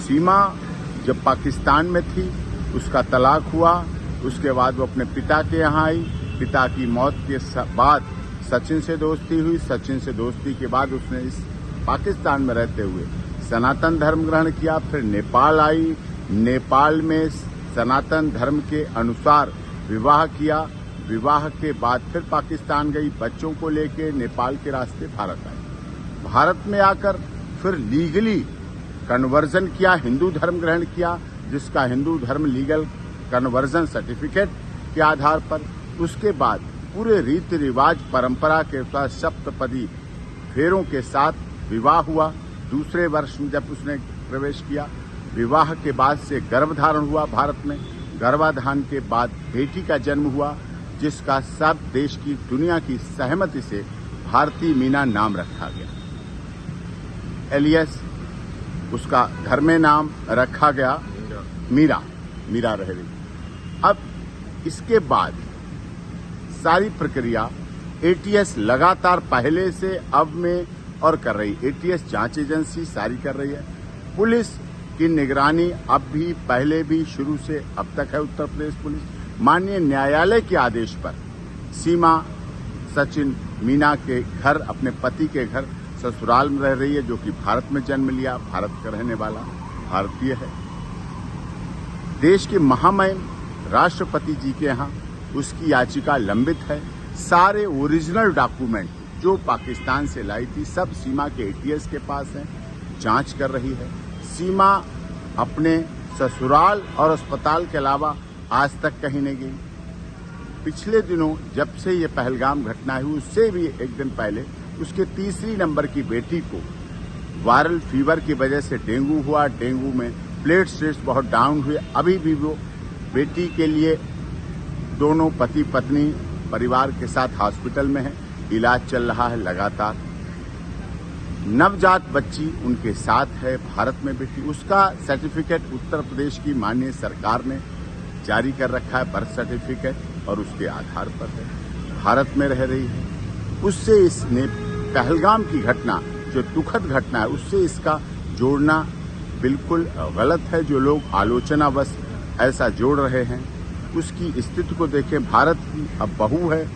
सीमा जब पाकिस्तान में थी, उसका तलाक हुआ, उसके बाद वो अपने पिता के यहाँ आई। पिता की मौत के बाद सचिन से दोस्ती हुई। सचिन से दोस्ती के बाद उसने इस पाकिस्तान में रहते हुए सनातन धर्म ग्रहण किया। फिर नेपाल आई, नेपाल में सनातन धर्म के अनुसार विवाह किया। विवाह के बाद फिर पाकिस्तान गई, बच्चों को लेके नेपाल के रास्ते भारत आई। भारत में आकर फिर लीगली कन्वर्जन किया, हिंदू धर्म ग्रहण किया, जिसका हिंदू धर्म लीगल कन्वर्जन सर्टिफिकेट के आधार पर। उसके बाद पूरे रीति रिवाज परंपरा के साथ सप्तपदी फेरों के साथ विवाह हुआ। दूसरे वर्ष में जब उसने प्रवेश किया, विवाह के बाद से गर्भधारण हुआ भारत में। गर्भाधान के बाद बेटी का जन्म हुआ, जिसका सब देश की दुनिया की सहमति से भारती मीना नाम रखा गया। एलियस उसका घर में नाम रखा गया मीरा रह गई। अब इसके बाद सारी प्रक्रिया एटीएस लगातार पहले से अब में और कर रही। एटीएस जांच एजेंसी सारी कर रही है। पुलिस की निगरानी अब भी पहले भी शुरू से अब तक है। उत्तर प्रदेश पुलिस माननीय न्यायालय के आदेश पर सीमा सचिन मीना के घर, अपने पति के घर ससुराल में रह रही है, जो कि भारत में जन्म लिया, भारत का रहने वाला भारतीय है। देश के महामहिम राष्ट्रपति जी के यहाँ उसकी याचिका लंबित है। सारे ओरिजिनल डॉक्यूमेंट जो पाकिस्तान से लाई थी सब सीमा के एटीएस के पास हैं, जांच कर रही है। सीमा अपने ससुराल और अस्पताल के अलावा आज तक कहीं नहीं गई। पिछले दिनों जब से ये पहलगाम घटना हुई, उससे भी एक दिन पहले उसके तीसरी नंबर की बेटी को वायरल फीवर की वजह से डेंगू हुआ। डेंगू में प्लेटलेट्स बहुत डाउन हुए। अभी भी वो बेटी के लिए दोनों पति पत्नी परिवार के साथ हॉस्पिटल में है, इलाज चल रहा है लगातार। नवजात बच्ची उनके साथ है भारत में बेटी, उसका सर्टिफिकेट उत्तर प्रदेश की माननीय सरकार ने जारी कर रखा है, बर्थ सर्टिफिकेट, और उसके आधार पर है, भारत में रह रही है। उससे इसने पहलगाम की घटना जो दुखद घटना है उससे इसका जोड़ना बिल्कुल गलत है। जो लोग आलोचनावश ऐसा जोड़ रहे हैं उसकी स्थिति को देखें। भारत की अब बहू है,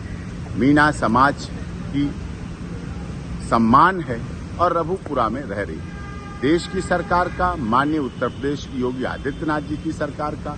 मीना समाज की सम्मान है और रघुपुरा में रह रही है। देश की सरकार का, माननीय उत्तर प्रदेश की योगी आदित्यनाथ जी की सरकार का,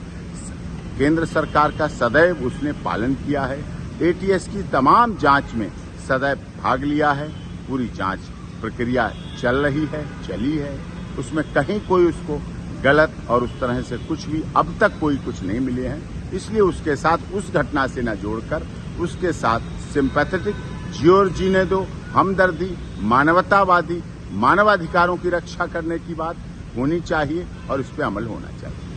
केंद्र सरकार का सदैव उसने पालन किया है। एटीएस की तमाम जांच में सदैव भाग लिया है। पूरी जांच प्रक्रिया चल रही है, चली है, उसमें कहीं कोई उसको गलत और उस तरह से कुछ भी अब तक कोई कुछ नहीं मिले हैं। इसलिए उसके साथ उस घटना से न जोड़कर उसके साथ सिंपैथेटिक, जियो जीने दो, हमदर्दी, मानवतावादी, मानवाधिकारों की रक्षा करने की बात होनी चाहिए और इस पर अमल होना चाहिए।